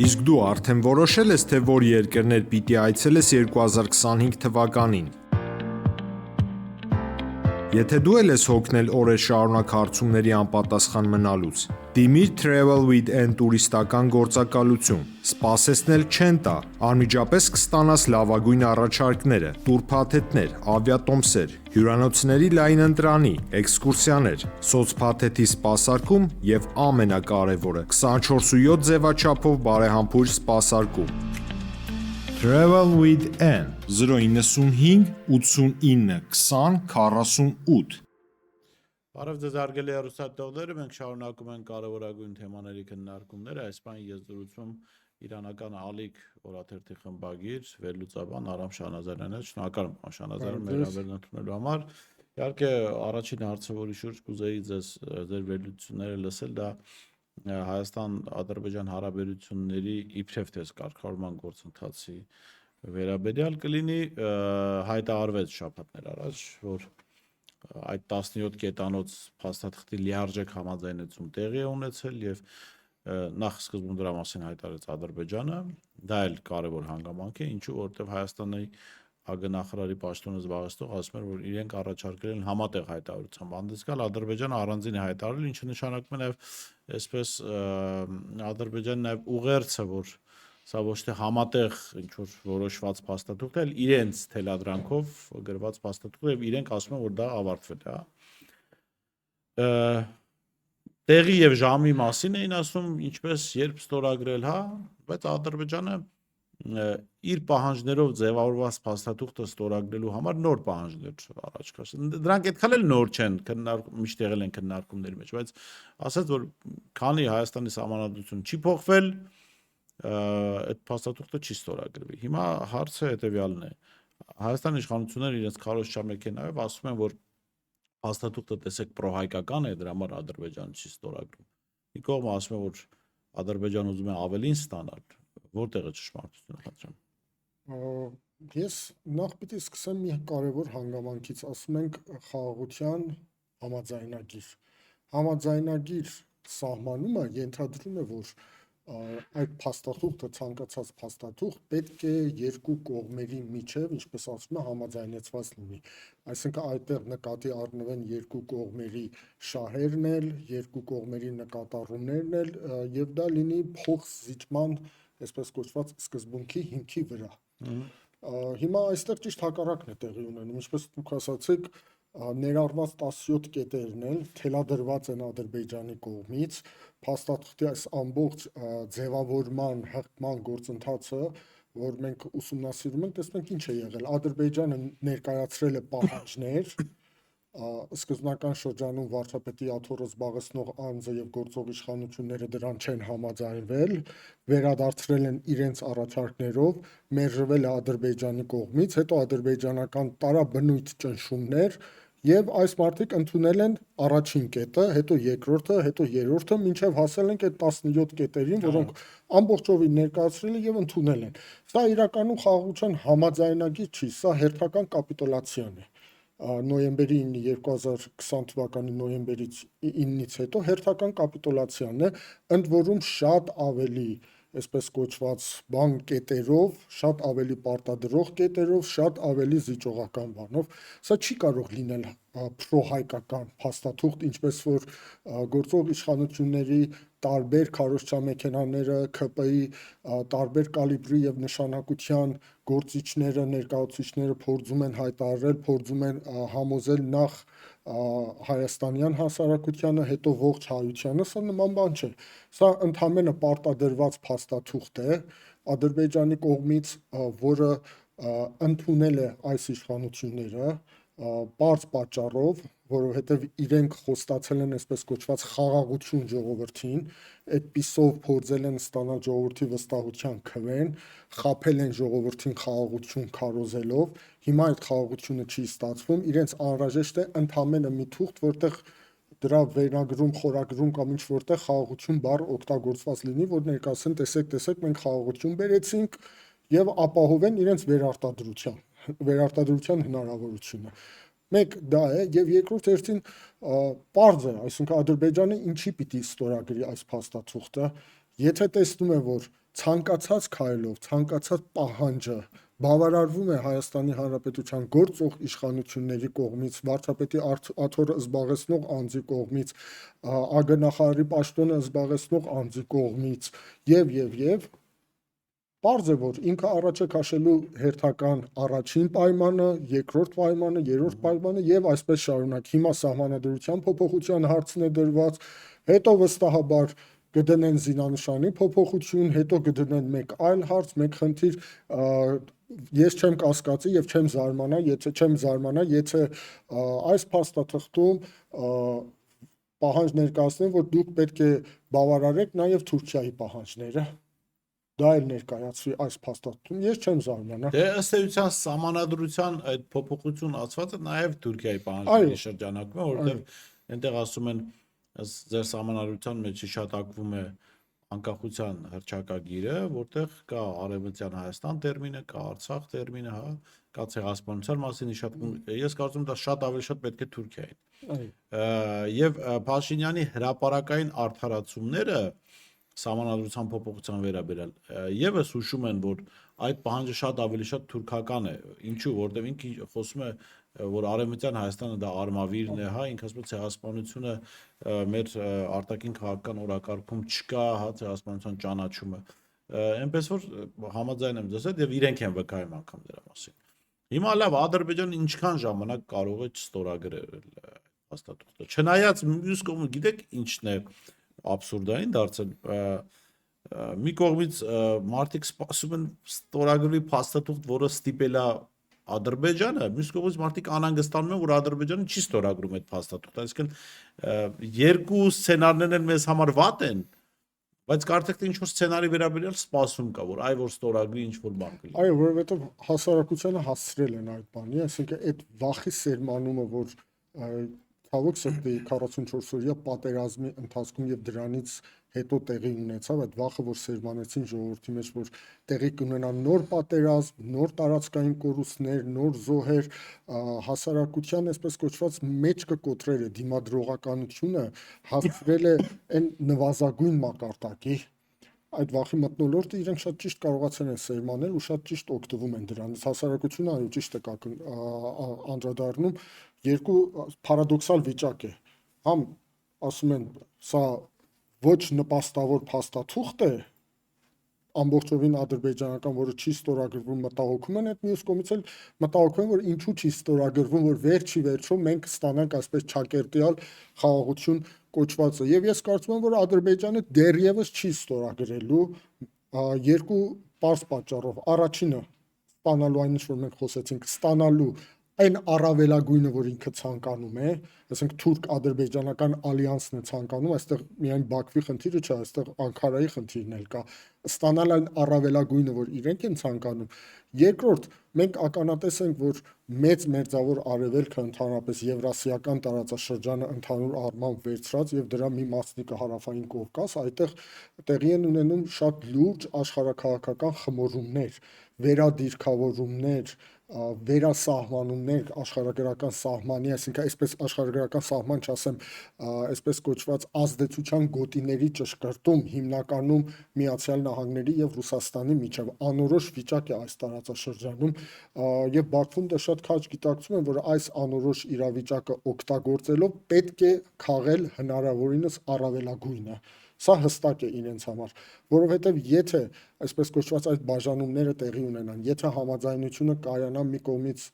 Իսկ դու արդեն որոշել ես, թե որ երկրներ պիտի այցելես 2025 թվականին։ Եթե դու էլ ես հոգնել օրեր շարունակ հարցումների անպատասխան մնալուց, դիմիր Travel with N տուրիստական գործակալություն, սպասեցնել չեն տա, անմիջապես կստանաս լավագույն առաջարկները, տուրփաթեթներ, ավիատոմսեր, հյուրանոցների լայն ընտրանի, էքսկուրսիաներ, սոցփաթեթի սպասարկում եւ ամենակարևորը՝ 24/7 ձևաչափով բարեհամբույր սպասարկում։ Travel with N 095 89 20 48 Բարև ձեզ հարգելի հեռուստադիտողներ, մենք շարունակում ենք կարևորագույն թեմաների քննարկումները, այս բան ես զրուցում իրանական ալիք օրաթերթի խմբագիր, վերլուծաբան Արամ Շանազարյանն է, շնորհակալ եմ Շանազարյան մեր հավերն ընդունելու համար։ Իհարկե առաջին հարցը, որի շուրջ կուզեի ձեր վերլուծությունները լսել, դա Հայաստան-Ադրբեջան հարաբերությունների իբրև թես կարգավորման գործընթացի վերաբերյալ կլինի, հայտարարվեց շաբաթներ առաջ, որ այդ 17 կետանոց փաստաթղթի լիարժեք համաձայնեցում տեղի է ունեցել եւ նախ սկզբում դրա մասին հայտարարեց Ադրբեջանը, դա էլ կարևոր հանգամանք է, ինչու որովհետեւ Հայաստանի ԱԳ պաշտոնը զբաղեցնող ասում էր, որ իրենք առաջարկել են համատեղ հայտարարությամբ հանդես գալ, Ադրբեջանը առանձին է հայտարարել, ինչը նշանակում է նաեւ այսպես Ադրբեջանը նաեւ ուղերձը, որ սա ոչ թե համատեղ ինչ որ որոշված փաստաթուղթ է, այլ իրենց թելադրանքով գրված փաստաթուղթ եւ իրենք ասում են, որ դա ավարտվել է, տեղի եւ ժամի մասին էին ասում, ինչպես երբ ստորագրել, բայց Ադրբեջանը իր պահանջներով ձևավորված փաստաթուղթը ստորագրելու համար նոր պահանջներ առաջ քաշել։ Դրանք այդքան էլ նոր չեն, միշտ եղել են քննարկումների մեջ, բայց ասած որ քանի Հայաստանի սահմանադրություն չի փոխվել, այդ փաստաթուղթը չի ստորագրվի։ Հիմա հարցը հետեւյալն է. Հայաստանի իշխանությունները իրենց քարոզչամեքենայով ասում են, որ փաստաթուղթը տեսեք պրոհայկական է, դրա համար Ադրբեջանը չի ստորագրում։ Մի կողմը ասում է, որ Ադրբեջանը ուզում է ավելին ստանալ, որտեղ է ճշմարտությունը, խնդրեմ։ Ես նախ պիտի սկսեմ մի կարևոր հանգամանքից, ասում ենք խաղաղության համաձայնագիր։ Համաձայնագիր սահմանումը ենթադրում է, որ այդ փաստաթուղթը, ցանկացած փաստաթուղթ պետք է երկու կողմերի միջև, ինչպես ասում է, համաձայնեցված լինի։ Այսինքն այդտեղ նկատի առնվեն երկու կողմերի շահերն էլ, երկու կողմերի նկատառումներն էլ, եւ դա լինի փոխզիջման, այսպես կոչված սկզբունքի հիմքի վրա։ Հիմա այստեղ ճիշտ հակառակն է տեղի ունենում, ինչպես դուք ասացիք, ներառված 17 կետերն էլ թելադրված են Ադրբեջանի կողմից, փաստաթղթի այս ամբողջ ձևավորման, հղկման գործընթացը, որ մենք ուսումնասիրում ենք, տեսնում ենք ինչ է եղել։ Ադրբեջանը ներկայացրել է պահանջներ, սկզբնական շրջանում վարչապետի աթոռը զբաղեցնող անձը եւ գործող իշխանությունները դրան չեն համաձայնվել, վերադարձրել են իրենց առաջարկներով, մերժվել է Ադրբեջանի կողմից, հետո ադրբեջանական տարաբնույթ ճնշումներ եւ այս մարդիկ ընդունել են առաջին կետը, հետո երկրորդը, հետո երրորդը, մինչեւ հասել ենք այդ 17 կետերին, որոնք ամբողջովին ներկայացրել են եւ ընդունել են։ Սա իրականում խաղաղության համաձայնագիր չի, սա հերթական կապիտուլյացիան է։ Նոյեմբերի 9 2020 թվականի նոյեմբերից 9-ից հետո հերթական կապիտուլյացիան է, ընդ որում շատ ավելի, այսպես կոչված բան կետերով, շատ ավելի պարտադրող կետերով, շատ ավելի զիջողական բանով, սա չի կարող լինել պրոհայկական փաստաթուղթ, ինչպես որ գործող իշխանությունների տարբեր քարոզչամեքենաները, ՔՊ-ի տարբեր կալիբրի եւ նշանակության գործիչները, ներկայացուցիչները փորձում են հայտարարել, փորձում են համոզել նախ հայաստանյան հասարակությանը, հետո ողջ հայությանը, սա նման բան չէ։ Սա ընդհանրապես պարտադրված փաստաթուղթ է Ադրբեջանի կողմից, որը ընդունել է այս իշխանությունները պարզ պատճառով, որովհետև իրենք խոստացել են այսպես կոչված խաղաղություն ժողովրդին, այդպիսով փորձել են ստանալ ժողովրդի վստահության քվեն, խաբել են ժողովրդին խաղաղություն քարոզելով, հիմա այդ խաղաղությունը չի ստացվում, իրենց անհրաժեշտ է ընդամենը մի թուղթ, որտեղ դրա վերնագրում, խորագրում կամ ինչ որտեղ խաղաղություն բառ օգտագործված լինի, որ ներկայացնեն, տեսեք, մենք խաղաղություն բերեցինք եւ ապահովեն իրենց վերարտադրության հնարավորությունը։ Մեկ դա է եւ երկրորդ հերթին պարզ է, այսինքն Ադրբեջանը ինչի պիտի ստորագրի այս փաստաթուղթը, Եթե տեսնում է, որ ցանկացած քայլով, ցանկացած պահանջը բավարարվում է Հայաստանի Հանրապետության գործող իշխանությունների կողմից, վարչապետի աթոռը զբաղեցնող անձի կողմից, ԱԳ պաշտոնը զբաղեցնող անձի կողմից եւ պարզ է, որ ինքը առաջ է քաշելու հերթական առաջին պայմանը, երկրորդ պայմանը, երրորդ պայմանը եւ այսպես շարունակ։ Հիմա սահմանադրության փոփոխության հարցն է դրված, հետո վստահաբար կդնեն զինանշանի փոփոխություն, հետո կդնեն մեկ այլ հարց, մեկ խնդիր, ես չեմ կասկածի եւ չեմ զարմանա, եթե այս փաստաթղթում պահանջ ներկայացնեն, որ դուք պետք է բավարարեք նաեւ Թուրքիայի պահանջները։ Դա էլ ներկայացվի այս փաստաթղթում, ես չեմ զարմանա։ Դե ըստ էության սահմանադրության այդ փոփոխություն ասվածը նաեւ Թուրքիայի պահանջների շրջանակում է, որովհետեւ այնտեղ ասում են ձեր սահմանադրության մեջ հիշատակվում է անկախության հռչակագիրը, որտեղ կա Արևմտյան Հայաստան տերմինը, կա Արցախ տերմինը, հա, կա ցեղասպանության մասին հիշատակում։ Ես կարծում եմ դա շատ ավելի շատ պետք է Թուրքիային։ Եվ Փաշինյանի հրապարակային արդարացումները սահմանադրության փոփոխության վերաբերյալ եւս հուշում են, որ այդ պահանջը շատ ավելի շատ թուրքական է։ Ինչու, որտեղ ինքը խոսում է, որ Արևմտյան Հայաստանը դա արմավիրն է, հա, ինքը ասում է ցեղասպանությունը մեր արտաքին քաղաքական օրակարգում չկա, հա, ցեղասպանության ճանաչումը։ Այնպես որ համաձայն եմ ձեզ հետ եւ իրենք են վկայում անգամ դրա մասին։ Հիմա լավ, Ադրբեջանը ինչքան ժամանակ կարող է չստորագրել հաստատությունը։ Չնայած մյուս կողմը գիտեք ինչն է абսուրդային դարձել, մի կողմից մարդիկ սպասում են ստորագրվի փաստաթուղթ, որը ստիպել է Ադրբեջանը, մյուս կողմից մարդիկ անհանգստանում են, որ Ադրբեջանը չի ստորագրում այդ փաստաթուղթը, այսինքն երկու սցենարներն էլ մեզ համար վատ են, բայց կարծեք թե ինչ-որ սցենարի վերաբերյալ սպասում կա, որ այ որ ստորագրի ինչ-որ բան կլինի։ Այո, որովհետև հասարակությանը հասցրել են այդ բանի, այսինքն այդ վախի սերմանումը, որ ցավոք սրտի 44 օրյա պատերազմի ընթացքում եւ դրանից հետո տեղի ունեցավ այդ վախը, որ սերմանեցին ժողովրդի մեջ, որ տեղի կունենա նոր պատերազմ, նոր տարածքային կորուստներ, նոր զոհեր, հասարակության այսպես կոչված մեջքը կոտրել է դիմադրողականությունը, հասցրել է այն նվազագույն մակարդակի։ Այդ վախի մթնոլորտը իրենք շատ ճիշտ կարողացել են սերմանել ու շատ ճիշտ օգտվում են դրանից։ Հասարակությունը այո ճիշտ է անդրադառնում, երկու պարադոքսալ վիճակ է։ Համ ասում են, սա ոչ նպաստավոր փաստաթուղթ է, ամբողջովին ադրբեջանական, որը չի ստորագրվում, մտահոգում են, այդ մյուս կողմից էլ մտահոգում են, որ ինչու չի ստորագրվում, որ վերջի վերջո մենք կստանանք այսպես չակերտյալ խաղաղություն կոչվածը։ Եվ ես կարծում եմ, որ Ադրբեջանը դեռևս չի ստորագրելու երկու պարզ պատճառով։ Առաջինը ստանալու այն ինչ որ մենք խոսեցինք, ստանալու այն առավելագույնը, որ ինքը ցանկանում է, ասենք թուրք-ադրբեջանական ալյանսն է ցանկանում, այստեղ միայն Բաքվի խնդիրը չէ, այստեղ Անկարայի խնդիրն էլ կա, ստանալ այն առավելագույնը, որ իրենք են ցանկանում։ Երկրորդ, մենք ականատես ենք, որ մեծ մերձավոր արևելքը ընդհանրապես եվրասիական տարածաշրջանը ընդհանուր առմամբ վերցրած եւ դրա մի մասնիկը հարավային Կովկաս, այդտեղ տեղի են ունենում շատ լուրջ աշխարհաքաղաքական խմորումներ, վերադիրքավորումներ, վերասահմանումներ աշխարհագրական սահմանի, այսինքն այսպես աշխարհագրական սահման չասեմ, այսպես կոչված ազդեցության գոտիների ճշգրտում հիմնականում Միացյալ Նահանգների եւ Ռուսաստանի միջև անորոշ վիճակ է այս տարածաշրջանում եւ Բաքվում դա շատ քաջ գիտակցում են, որ այս անորոշ իրավիճակը օգտագործելով պետք է քաղել հնարավորինս առավելագույնը։ Սա հստակ է իրենց համար, որովհետև եթե այսպես կոչված այդ բաժանումները տեղի ունենան, եթե համաձայնությունը կայանա մի կողմից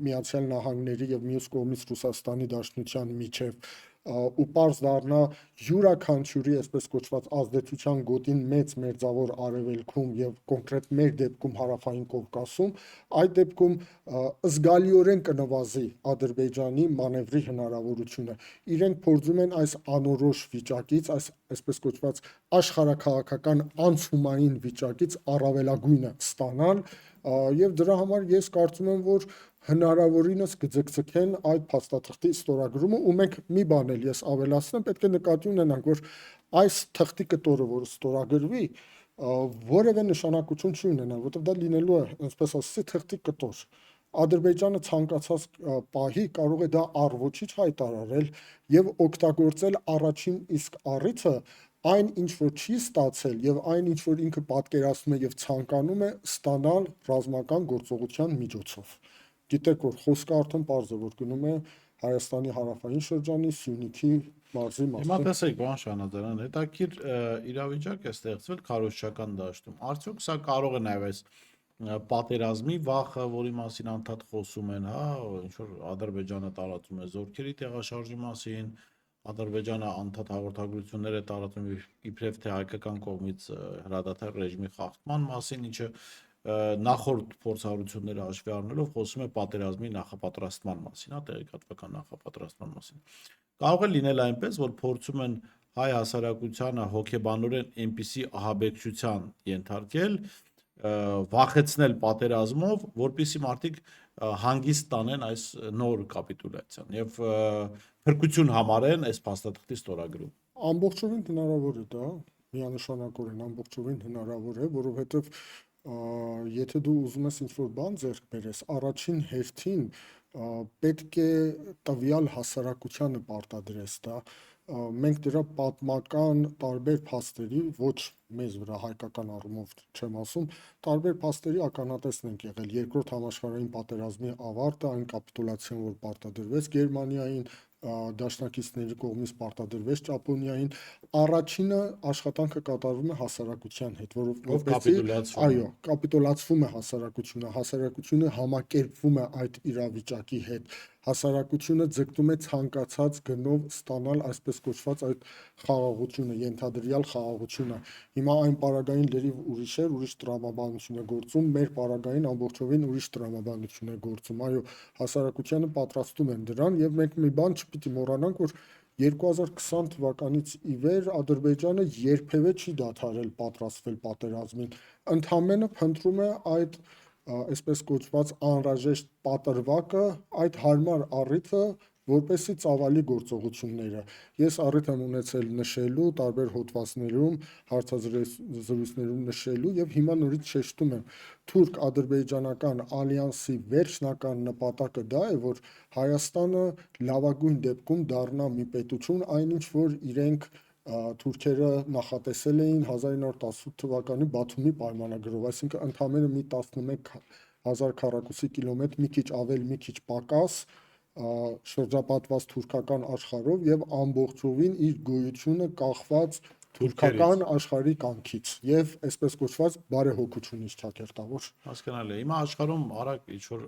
Միացյալ Նահանգների եւ մյուս կողմից Ռուսաստանի Դաշնության միջև ու պարզ դառնա յուրաքանչյուրի այսպես կոչված ազդեցության գոտին մեծ մերձավոր արևելքում եւ կոնկրետ մեր դեպքում հարավային Կովկասում, այդ դեպքում զգալիորեն կնվազի Ադրբեջանի մանևրի հնարավորությունը։ Իրենք փորձում են այս անորոշ վիճակից, այսպես կոչված աշխարհաքաղաքական անցումային վիճակից առավելագույնը ստանալ եւ դրա համար ես կարծում եմ, որ հնարավորինս կձգձգեն այդ փաստաթղթի ստորագրումը ու մենք մի բան էլ ես ավելացնեմ, պետք է նկատի ունենանք, որ այս թղթի կտորը, որ ստորագրվի, որևէ նշանակություն չի ունենա, որովհետև դա լինելու է, այսպես ասեցի, թղթի կտոր։ Ադրբեջանը ցանկացած պահի կարող է դա առ ոչինչ հայտարարել եւ օգտագործել առաջին իսկ առիթը այն ինչ որ չի ստացել եւ այն ինչ որ ինքը պատկերացնում է եւ ցանկանում է ստանալ ռազմական գործողության միջոցով։ Գիտեք որ խոսքը արդեն պարզ է որ գնում է Հայաստանի հարավային շրջանի Սյունիքի մարզի Հիմա մասին։ տեսեք, բան Շանազարյան, հետաքրքիր իրավիճակ է ստեղծվել քարոզչական դաշտում։ Արդյոք սա կարող է նաև այս պատերազմի վախը, որի մասին անդադ խոսում են, հա, ինչ որ Ադրբեջանը տարածում է զորքերի տեղաշարժի մասին, Ադրբեջանը անդադ հաղորդագրություններ է տարածում իբրև թե հայկական կողմից հրադադար ռեժիմի խախտման մասին, ինչը նախորդ փորձառությունները հաշվի առնելով խոսում է պատերազմի նախապատրաստման մասին, հա, տեղեկատվական նախապատրաստման մասին։ Կարող է լինել այնպես, որ փորձում են հայ հասարակությանը հոգեբանորեն այնպիսի ահաբեկչության ենթարկել, վախեցնել պատերազմով, որպեսզի մարդիկ հանգիստ տանեն այս նոր կապիտուլյացիան եւ փրկություն համարեն այս փաստաթղթի ստորագրում։ Ամբողջովին հնարավոր է դա, միանշանակորեն ամբողջովին հնարավոր է, որովհետև եթե դու ուզում ես ինչ-որ բան ձեռք բերես, առաջին հերթին պետք է տվյալ հասարակությանը պարտադրես դա, մենք դրա պատմական տարբեր փաստերի, ոչ մեզ վրա հայկական առումով չեմ ասում, տարբեր փաստերի ականատեսն ենք եղել։ Երկրորդ համաշխարհային պատերազմի ավարտը, այն կապիտուլյացիան, որ պարտադրվեց Գերմանիային, դաշնակիցների կողմից պարտադրվեց Ճապոնիային, առաջինը աշխատանքը կատարվում է հասարակության հետ, որովհետեւ այո, կապիտուլացվում է հասարակությունը համակերպվում է այդ իրավիճակի հետ, հասարակությունը ձգտում է ցանկացած գնով ստանալ այսպես կոչված այդ խաղաղությունը, ենթադրյալ խաղաղությունը։ Հիմա այն պարագային լրիվ ուրիշ է, ուրիշ տրամաբանություն է գործում, մեր պարագային ամբողջովին ուրիշ տրամաբանություն է գործում։ Այո, հասարակությանը պատրաստում են դրան եւ մենք մի բան չպիտի մոռանանք, որ 2020 թվականից ի վեր Ադրբեջանը երբևէ չի դադարել պատրաստվել պատերազմին, ընդհանրապես փնտրում է այդ այսպես կոչված անհրաժեշտ պատրվակը, այդ հարմար առիթը, որպեսզի ծավալի գործողությունները։ Ես առիթ եմ ունեցել նշելու տարբեր հոդվածներում, հարցազրույցներում նշելու եւ հիմա նորից շեշտում եմ, թուրք-ադրբեջանական ալյանսի վերջնական նպատակը դա է, որ Հայաստանը լավագույն դեպքում դառնա մի պետություն, այնինչ որ իրենք թուրքերը նախատեսել էին 1918 թվականի Բաթումի պայմանագրով, այսինքն ընդամենը մի 11,000 քառակուսի կիլոմետր, մի քիչ ավել, մի քիչ պակաս շրջապատված թուրքական աշխարհով եւ ամբողջովին իր գոյությունը կախված թուրքական աշխարհի կամքից եւ այսպես կոչված բարեհոգությունից ճակերտավոր։ Հասկանալի է։ Հիմա աշխարհում արագ ինչ որ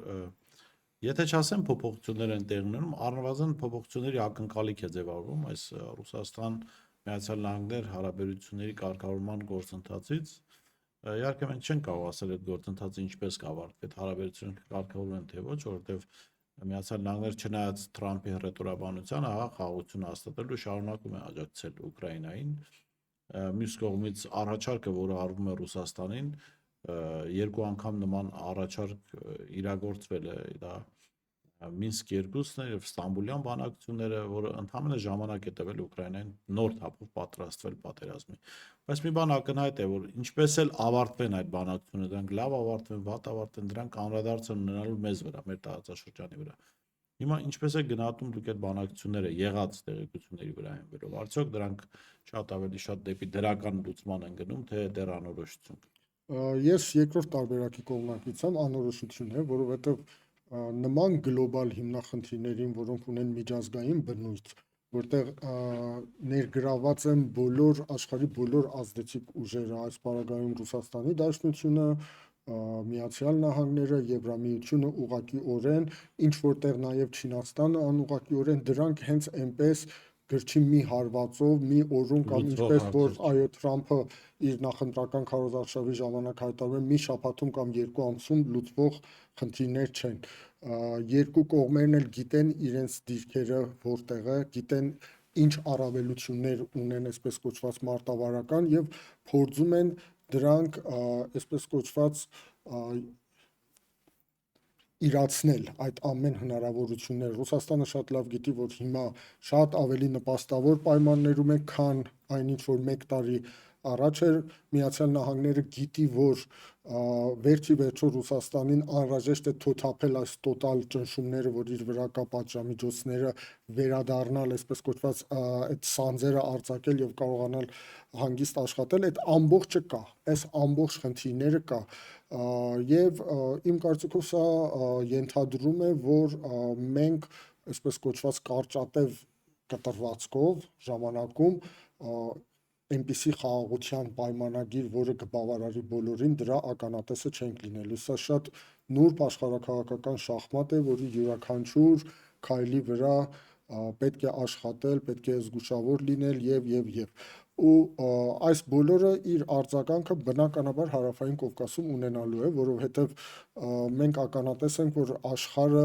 եթե չասեմ փոփոխություններ են տեղի ունենում, առնվազն փոփոխությունների ակնկալիք է ձևավորվում այս Ռուսաստան Միացյալ Նահանգներ հարաբերությունների կարգավորման գործընթացից։ Իհարկե մենք չենք կարող ասել այդ գործընթացը ինչպես կավարտվի, այդ հարաբերությունները կարգավորեն թե ոչ, որովհետև Միացյալ Նահանգները չնայած Թրամփի հռետորաբանությանը, հա, խաղաղություն հաստատելու շարունակում է աջակցել Ուկրաինային։ Մյուս կողմից առաջարկը, որը արվում է Ռուսաստանին, երկու անգամ նման առաջարկ իրագործվել է, դա Մինսկ 2-ն է եւ Ստամբուլյան բանակցությունները, որը ընդհանրապես ժամանակ է տվել Ուկրաինային նոր թափով պատրաստվել պատերազմի։ Բայց մի բան ակնհայտ է, որ ինչպես էլ ավարտվեն այդ բանակցությունները, դրանք լավ ավարտվեն, վատ ավարտվեն, դրանք անդրադարձ են ունենալու մեզ վրա, մեր տարածաշրջանի վրա։ Հիմա ինչպես է գնահատում դուք այդ բանակցությունները եղած տեղեկությունների վրա են վերով, արդյոք դրանք շատ ավելի շատ դեպի դրական լուծման են գնում, թե դեռ անորոշություն։ Ես երկրորդ տարբերակի կողմնակից եմ, անորոշություն է, որովհետեւ նման գլոբալ հիմնախնդիրներին, որոնք ունեն միջազգային բնույթ, որտեղ ներգրաված են բոլոր աշխարհի բոլոր ազդեցիկ ուժերը, այս պարագայում Ռուսաստանի Դաշնությունը, Միացյալ Նահանգները, Եվրամիությունը ուղղակիորեն, ինչ որտեղ նաև Չինաստանը անուղղակիորեն, դրանք հենց այնպես գրչի մի հարվածով, մի օրում կամ ինչպես որ այո Թրամփը իր նախընտրական քարոզարշավի ժամանակ հայտարարում է մի շաբաթում կամ երկու ամսում լուծվող խնդիրներ չեն։ Երկու կողմերն էլ գիտեն իրենց դիրքերը որտեղ է, գիտեն ինչ առավելություններ ունեն այսպես կոչված մարտավարական եւ փորձում են դրանք այսպես կոչված իրացնել այդ ամեն հնարավորությունները։ Ռուսաստանը շատ լավ գիտի, որ հիմա շատ ավելի նպաստավոր պայմաններում է, քան այնինչ որ 1 տարի առաջ էր Միացյալ Նահանգները գիտի, որ վերջի վերջո Ռուսաստանին անհրաժեշտ է թոթափել այս տոտալ ճնշումները, որ իր վրա կա պատժամիջոցները վերադառնալ, այսպես կոչված այդ սանձերը արձակել եւ կարողանալ հանգիստ աշխատել, այդ ամբողջը կա, այս ամբողջ խնդիրները կա եւ իմ կարծիքով սա ենթադրում է, որ մենք այսպես կոչված կարճատև կտրվածքով ժամանակում այնպիսի խաղաղության պայմանագիր, որը կբավարարի բոլորին, դրա ականատեսը չենք լինելու։ Սա շատ նուրբ աշխարհաքաղաքական շախմատ է, որի յուրաքանչյուր քայլի վրա պետք է աշխատել, պետք է զգուշավոր լինել եւ ու այս բոլորը իր արձագանքը բնականաբար Հարավային Կովկասում ունենալու է, որովհետև մենք ականատես ենք, որ աշխարհը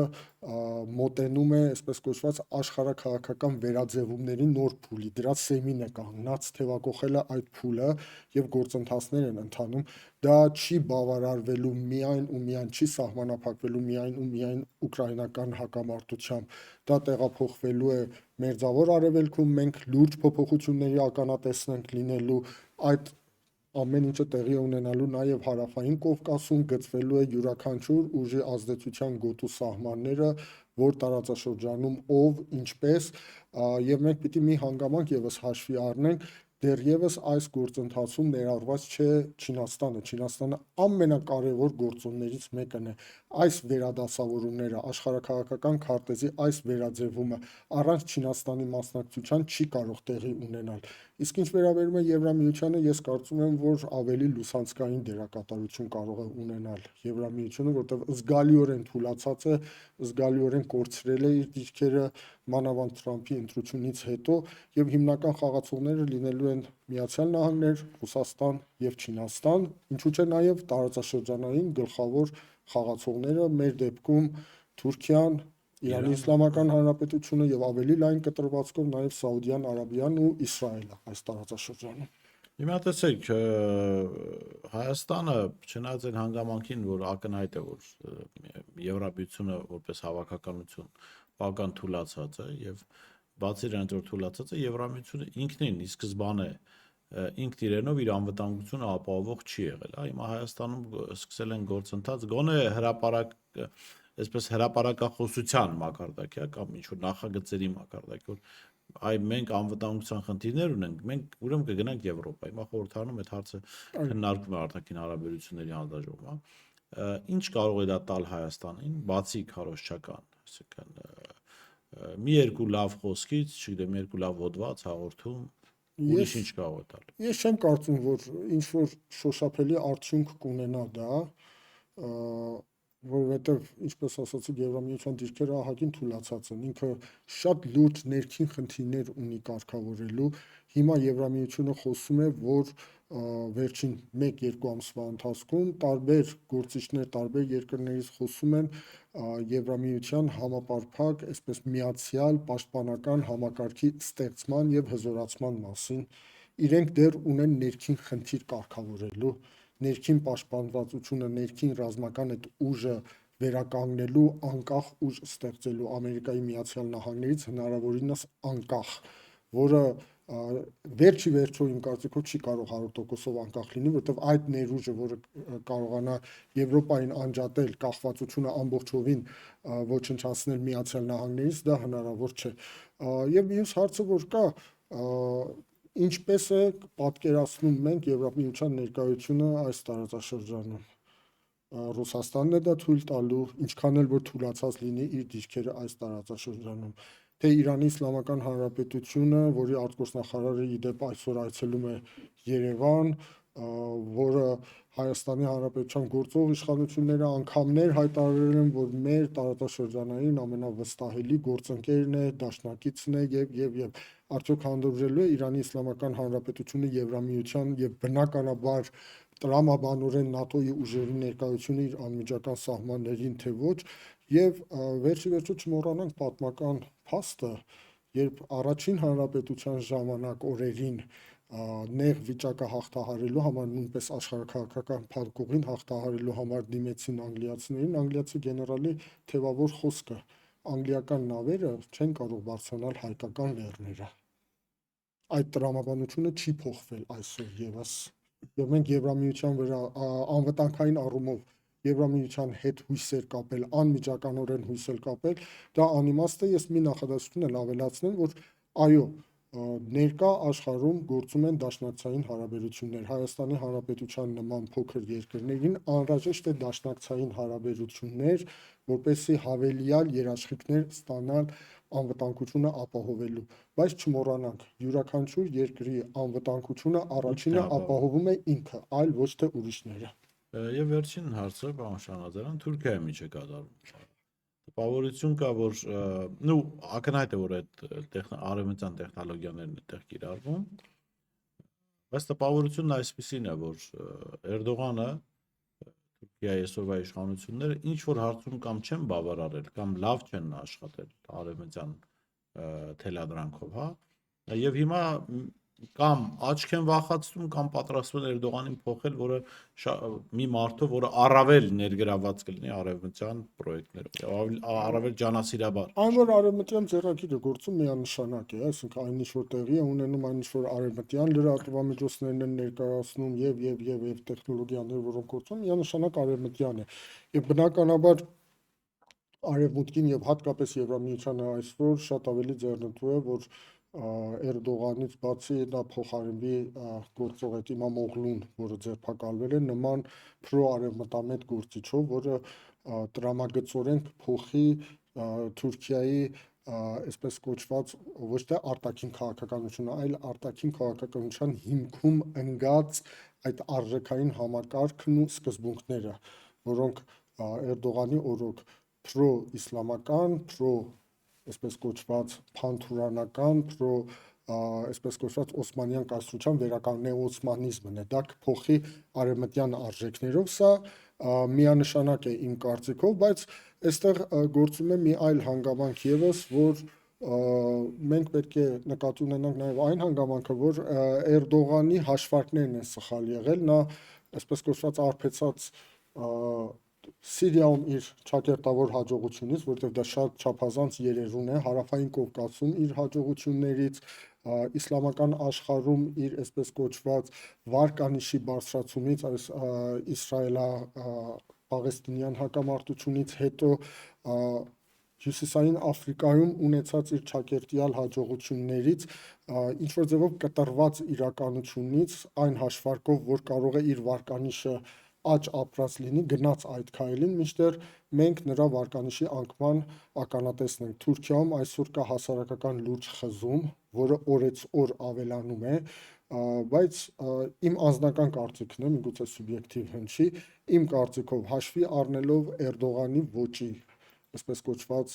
մոտենում է, այսպես կոչված աշխարհաքաղաքական վերաձևումների նոր փուլի, դրա սեմին է կանգնած, թևակողել է այդ փուլը եւ գործընթացներ են ընթանում։ Դա չի բավարարվելու միայն ու միայն չի սահմանափակվելու միայն ու միայն ուկրաինական հակամարտությամբ, դա տեղափոխվելու է Մերձավոր Արևելքում, մենք լուրջ փոփոխությունների ականատեսն ենք լինելու, այդ ամեն ինչը տեղի է ունենալու նաև Հարավային Կովկասում, գծվելու է յուրաքանչյուր ուժի ազդեցության գոտու սահմանները, որ տարածաշրջանում ով, ինչպես, եւ մենք պիտի մի հանգամանք եւս հաշվի առնենք, դեռևս այս գործընթացում ներառված չէ Չինաստանը։ Չինաստանը ամենակարևոր գործոններից մեկն է։ Այս վերադասավորումները, աշխարհաքաղաքական քարտեզի այս վերաձևումը առանց Չինաստանի մասնակցության չի կարող տեղի ունենալ։ Իսկ ինչ վերաբերում է Եվրամիությանը, ես կարծում եմ, որ ավելի լուսանցքային դերակատարություն կարող է ունենալ Եվրամիությունը, որտեղ զգալիորեն թուլացած է, զգալիորեն կորցրել է իր դիրքերը մանավանդ Թրամփի ընտրությունից հետո եւ հիմնական խաղացողները լինելու են Միացյալ Նահանգներ, Ռուսաստան եւ Չինաստան, ինչու՞ չէ նաեւ տարածաշրջանային գլխավոր խաղացողները մեր դեպքում Թուրքիան, Իրանի Իսլամական Հանրապետությունը եւ ավելի լայն կտրվածքով նաեւ Սաուդյան Արաբիան ու Իսրայելը այս տարածաշրջանում։ Հիմա տեսեք, Հայաստանը չնայած այն հանգամանքին, որ ակնհայտ է, որ Եվրամիությունը որպես հավաքականություն բավական թուլացած է եւ բացի դրանից որ թուլացած է, Եվրամիությունը ինքնին ի սկզբանե ինքն իրենով իր անվտանգությունը ապահովող չի եղել։ Հիմա Հայաստանում սկսել են գործընթաց գոնե հրապարակ այսպես հրապարակախոսության մակարդակի, կամ ինչ որ նախագծերի մակարդակի, որ այ մենք անվտանգության խնդիրներ ունենք, մենք ուրեմն կգնանք Եվրոպա։ Հիմա խորհրդարանում այդ հարցը քննարկվում է արտաքին հարաբերությունների հանձնաժողովում, ինչ կարող է դա տալ Հայաստանին, բացի քարոզչական, այսինքն մի երկու լավ խոսքից, չգիտեմ, երկու լավ հոդված, հաղորդում, ուրիշ ինչ կարող է տալ։ Ես չեմ կարծում, որ ինչ որ շոշափելի արդյունք կունենա դա, որովհետև ինչպես ասացիք, Եվրամիության դիրքերը ահագին թուլացած են, ինքը շատ լուրջ ներքին խնդիրներ ունի կարգավորելու։ Հիմա Եվրամիությունը խոսում է, որ վերջին 1-2 ամսվա ընթացքում տարբեր գործիչներ տարբեր երկրներից խոսում են Եվրամիության համապարփակ, այսպես միացյալ պաշտպանական համակարգի ստեղծման եւ հզորացման մասին։ Իրենք դեռ ունեն ներքին խնդիր կարգավորելու, ներքին պաշտպանվածությունը, ներքին ռազմական այդ ուժը վերականգնելու, անկախ ուժ ստեղծելու Ամերիկայի Միացյալ Նահանգներից հնարավորինս անկախ, որը վերջի վերջո իմ կարծիքով չի կարող 100%-ով անկախ լինի, որովհետև այդ ներուժը, որը կարողանա Եվրոպային անջատել, կախվածությունը ամբողջովին ոչնչացնել Միացյալ Նահանգներից, դա հնարավոր չէ։ Եվ մյուս հարցը, որ կա, ինչպես է պատկերացնում մենք Եվրամիության ներկայությունը այս տարածաշրջանում։ Ռուսաստանն է դա թույլ տալու, ինչքան էլ որ թուլացած լինի իր դիրքերը այս տարածաշրջանում, թե Իրանի Իսլամական Հանրապետությունը, որի արտգործնախարարը ի դեպ այսօր այցելում է Երևան, որը Հայաստանի Հանրապետության գործող իշխանությունները անգամներ հայտարարել են, որ մեր տարածաշրջանային ամենավստահելի գործընկերն է, դաշնակիցն է եւ արդյոք հանդուրժելու է Իրանի Իսլամական Հանրապետությունը Եվրամիության եւ բնականաբար տրամաբանորեն ՆԱՏՕ-ի ուժերի ներկայությունը իր անմիջական սահմաններին, թե ոչ, եւ վերջի վերջո չմոռանանք պատմական փաստը, երբ առաջին հանրապետության ժամանակ օրերին նեղ վիճակը հաղթահարելու համար, նույնպես աշխարհաքաղաքական փակուղին հաղթահարելու համար դիմեցին անգլիացիներին, անգլիացի գեներալի թևավոր խոսքը. անգլիական նավերը չեն կարող բարձրանալ հայկական լեռները։ այդ տրամաբանությունը չի փոխվել այսօր եւս։ Եվ մենք Եվրամիության վրա անվտանգային առումով Եվրամիության հետ հույսեր կապել, անմիջականորեն հույսեր կապել, դա անիմաստ է։ Ես մի նախադասություն էլ ավելացնեմ, որ այո, ներկա աշխարհում գործում են դաշնակցային հարաբերություններ։ Հայաստանի Հանրապետության նման փոքր երկրներին անհրաժեշտ է դաշնակցային հարաբերություններ, որպեսզի հավելյալ երաշխիքներ ստանալ անվտանգությունը ապահովելու, բայց չմոռանանք, յուրաքանչյուր երկրի անվտանգությունը առաջինը ապահովում է ինքը, այլ ոչ թե ուրիշները։ Եվ վերջին հարցը, պարոն Շանազարյան, Թուրքիայի մեջ է կատարվում։ Տպավորություն կա, որ ակնհայտ է, որ այդ արևմտյան տեխնոլոգիաներն այդտեղ կիրառվում, բայց տպավորությունն այսպիսին է, որ Էրդողանը Թուրքիայի այսօրվա իշխանությունները ինչ որ հարցում կամ չեն բավարարել, կամ լավ չեն աշխատել արևմտյան թելադրանքով, հա, եւ հիմա կամ աչք են վախացնում, կամ պատրաստվում են Էրդողանին փոխել, որը մի մարդով, որը առավել ներգրաված կլինի արևմտյան պրոյեկտներով, առավել ջանասիրաբար։ Այն որ արևմտյան ձեռագիրը գործում միանշանակ է, այսինքն այն ինչ որ տեղի է ունենում, այն ինչ որ արևմտյան լրատվամիջոցներն են ներկայացնում եւ տեխնոլոգիաները, որոնք գործում, միանշանակ արևմտյան է։ Եվ բնականաբար արևմուտքին եւ հատկապես Եվրամիությանը այսօր շատ ավելի ձեռնտու է, որ Էրդողանից բացի դա փոխարինվի գործող այդ Իմամօղլուն, որը ձերբակալվել է, նման պրոարևմտամետ գործիչով, որը տրամագծորեն փոխի Թուրքիայի այսպես կոչված ոչ թե արտաքին քաղաքականությունը, այլ արտաքին քաղաքականության հիմքում ընկած այդ արժեքային համակարգն ու սկզբունքները, որոնք Էրդողանի օրոք պրո-իսլամական, այսպես կոչված փանթուրանական, այսպես կոչված օսմանյան կայսրության նեոօսմանիզմն է, դա կփոխի արևմտյան արժեքներով, սա միանշանակ է իմ կարծիքով, բայց այստեղ գործում է մի այլ հանգամանք եւս, որ մենք պետք է նկատի ունենանք նաեւ այն հանգամանքը, որ Էրդողանի հաշվարկներն են սխալ եղել, նա այսպես կոչված արբեցած Սիրիայում իր ճակերտավոր հաջողությունից, որտեղ դա շատ չափազանց երերուն է, Հարավային Կովկասում իր հաջողություններից, իսլամական աշխարհում իր այսպես կոչված վարկանիշի բարձրացումից, այս իսրայելա-պաղեստինյան հակամարտությունից հետո Հյուսիսային Աֆրիկայում ունեցած իր ճակերտյալ հաջողություններից, ինչ որ ձևով կտրված իրականությունից, այն հաշվարկով, որ կարող է իր վարկանիշը աճ ապրած լինի, գնաց այդ քայլին, մինչդեռ մենք նրա վարկանիշի անկման ականատեսն ենք։ Թուրքիայում այսօր կա հասարակական լուրջ խզում, որը օրեցօր ավելանում է, բայց իմ անձնական կարծիքն է, միգուցե սուբյեկտիվ հնչի, իմ կարծիքով հաշվի առնելով Էրդողանի ոճի, այսպես կոչված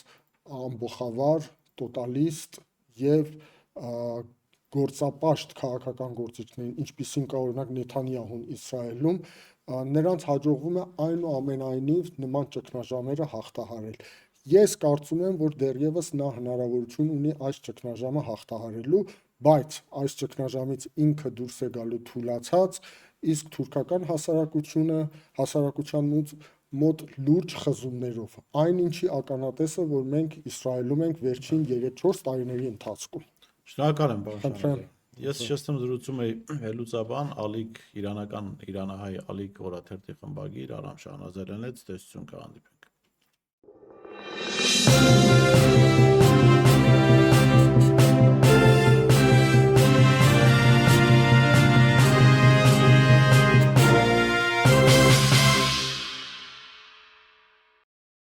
ամբողջավար, տոտալիստ եւ գործապաշտ քաղաքական գործիչներին, ինչպիսին կա օրինակ Նեթանյահուն Իսրայելում, նրանց հաջողվում է այնուամենայնիվ նման ճգնաժամերը հաղթահարել։ Ես կարծում եմ, որ դեռևս նա հնարավորություն ունի այս ճգնաժամը հաղթահարելու, բայց այս ճգնաժամից ինքը դուրս է գալու թուլացած, իսկ թուրքական հասարակության մոտ լուրջ խզումներով։ Այնինչի ականատեսը, որ մենք Իսրայելում ենք վերջին 3-4 տարիների ընթացքում։ Շնորհակալ եմ, պարոն Շանազարյան։ Ես շեշտեմ զրուցում էի հելուցաբան Ալիք իրանահայ Ալիք օրաթերթի խմբագիր Արամ Շանազարյանից, տեսություն կհանդիպենք։